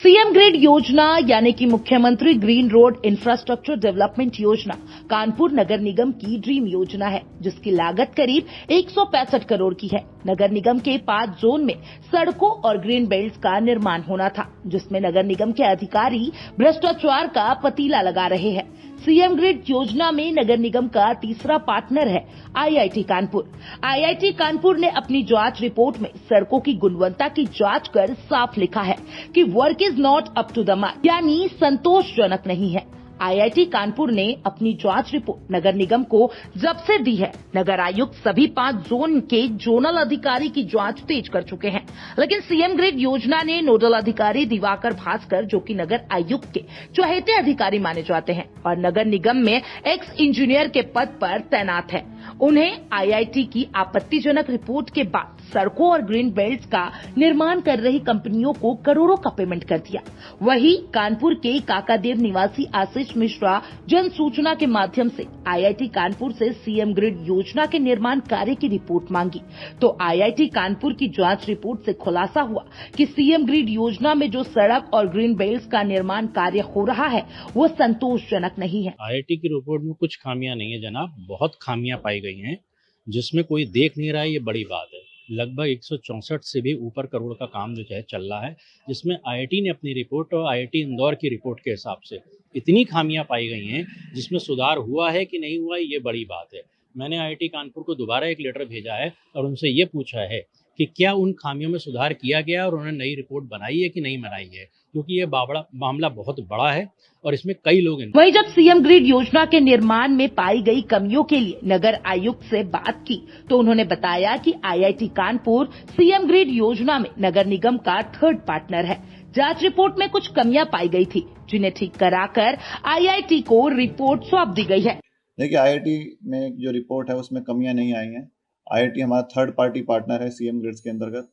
CM grid योजना यानी कि मुख्यमंत्री ग्रीन रोड इंफ्रास्ट्रक्चर डेवलपमेंट योजना कानपुर नगर निगम की ड्रीम योजना है, जिसकी लागत करीब 165 करोड़ की है। नगर निगम के 5 जोन में सड़कों और ग्रीन बेल्ट का निर्माण होना था, जिसमें नगर निगम के अधिकारी भ्रष्टाचार का पतीला लगा रहे हैं। सीएम ग्रिड योजना में नगर निगम का तीसरा पार्टनर है आईआईटी कानपुर। आईआईटी कानपुर ने अपनी जांच रिपोर्ट में सड़कों की गुणवत्ता की जांच कर साफ लिखा है कि work is not up to the mark, यानी संतोषजनक नहीं है। आईआईटी कानपुर ने अपनी जांच रिपोर्ट नगर निगम को जब से दी है। नगर आयुक्त सभी 5 जोन के जोनल अधिकारी की जांच तेज कर चुके हैं, लेकिन सीएम ग्रिड योजना ने नोडल अधिकारी दिवाकर भास्कर, जो कि नगर आयुक्त के चहेते अधिकारी माने जाते हैं और नगर निगम में एक्स इंजीनियर के पद पर तैनात है, उन्हें आईआईटी की आपत्तिजनक रिपोर्ट के बाद सड़कों और ग्रीन बेल्ट का निर्माण कर रही कंपनियों को करोड़ों का पेमेंट कर दिया। वहीं कानपुर के काकादेव निवासी आशीष मिश्रा जन सूचना के माध्यम से आईआईटी कानपुर से सीएम ग्रिड योजना के निर्माण कार्य की रिपोर्ट मांगी, तो आईआईटी कानपुर की जांच रिपोर्ट से खुलासा हुआ कि सीएम ग्रिड योजना में जो सड़क और ग्रीन बेल्ट का निर्माण कार्य हो रहा है वो संतोषजनक नहीं है। आईआईटी की रिपोर्ट में कुछ खामियां नहीं है जनाब, बहुत खामियां पाई गई हैं, जिसमें कोई देख नहीं रहा है, ये बड़ी बात है। लगभग 164 से भी ऊपर करोड़ का काम जो है चल रहा है, जिसमें आईआईटी ने अपनी रिपोर्ट और आईआईटी इंदौर की रिपोर्ट के हिसाब से इतनी खामियां पाई गई हैं, जिसमें सुधार हुआ है कि नहीं हुआ है, ये बड़ी बात है। मैंने आईआईटी कानपुर को दोबारा एक लेटर भेजा है और उनसे ये पूछा है कि क्या उन खामियों में सुधार किया गया और उन्होंने नई रिपोर्ट बनाई है कि नहीं बनाई है, क्योंकि ये मामला बहुत बड़ा है और इसमें कई लोग। वहीं जब सीएम ग्रिड योजना के निर्माण में पाई गई कमियों के लिए नगर आयुक्त से बात की, तो उन्होंने बताया कि आईआईटी कानपुर सीएम ग्रिड योजना में नगर निगम का थर्ड पार्टनर है। जांच रिपोर्ट में कुछ कमियां पाई गई थी, जिन्हें ठीक कराकर आईआईटी को रिपोर्ट सौंप दी गई है। देखिए, आईआईटी में जो रिपोर्ट है उसमें कमियां नहीं आई हैं। आईआईटी हमारा थर्ड पार्टी पार्टनर है सीएम ग्रिड्स के अंतर्गत,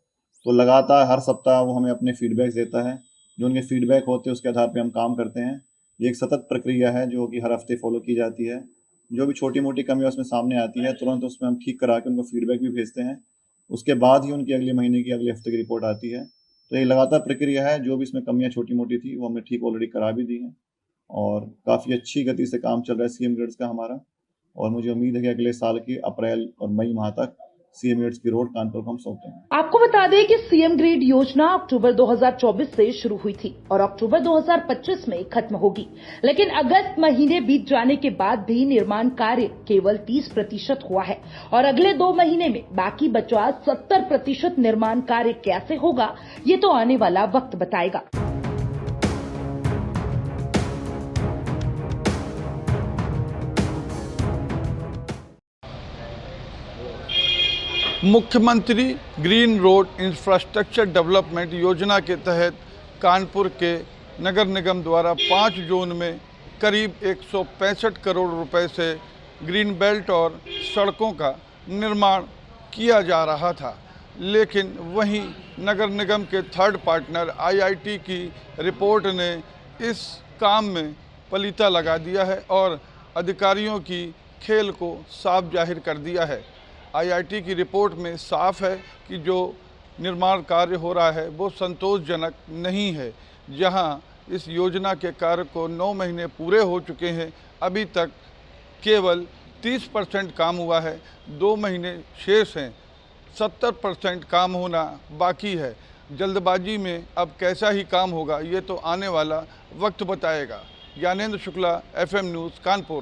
तो लगातार हर सप्ताह वो हमें अपने फीडबैक देता है। जो उनके फीडबैक होते हैं उसके आधार पर हम काम करते हैं। ये एक सतत प्रक्रिया है जो कि हर हफ्ते फॉलो की जाती है। जो भी छोटी मोटी कमियां उसमें सामने आती है, तुरंत उसमें हम ठीक करा के उनको फीडबैक भी भेजते हैं। उसके बाद ही उनकी अगले महीने की अगले हफ्ते की रिपोर्ट आती है। तो ये लगातार प्रक्रिया है। जो भी इसमें कमियां छोटी मोटी थी वो हमने ठीक ऑलरेडी करा भी दी हैं और काफ़ी अच्छी गति से काम चल रहा है सीएम ग्रिड्स का हमारा। और मुझे उम्मीद है कि अगले साल की अप्रैल और मई माह तक सीएम ग्रिड्स की रोड कानपुर को हम सौंपते हैं। आपको बता दें कि सीएम ग्रिड योजना अक्टूबर 2024 से शुरू हुई थी और अक्टूबर 2025 में खत्म होगी, लेकिन अगस्त महीने बीत जाने के बाद भी निर्माण कार्य केवल 30% हुआ है और अगले 2 महीने में बाकी बचा 70% निर्माण कार्य कैसे होगा, ये तो आने वाला वक्त बताएगा। मुख्यमंत्री ग्रीन रोड इंफ्रास्ट्रक्चर डेवलपमेंट योजना के तहत कानपुर के नगर निगम द्वारा 5 जोन में करीब 165 करोड़ रुपए से ग्रीन बेल्ट और सड़कों का निर्माण किया जा रहा था, लेकिन वहीं नगर निगम के थर्ड पार्टनर आईआईटी की रिपोर्ट ने इस काम में पलीता लगा दिया है और अधिकारियों की खेल को साफ जाहिर कर दिया है। आईआईटी की रिपोर्ट में साफ है कि जो निर्माण कार्य हो रहा है वो संतोषजनक नहीं है। जहां इस योजना के कार्य को 9 महीने पूरे हो चुके हैं, अभी तक केवल 30% काम हुआ है, 2 महीने शेष हैं, 70% काम होना बाकी है। जल्दबाजी में अब कैसा ही काम होगा ये तो आने वाला वक्त बताएगा। Gyanendra Shukla, FM news, Kanpur.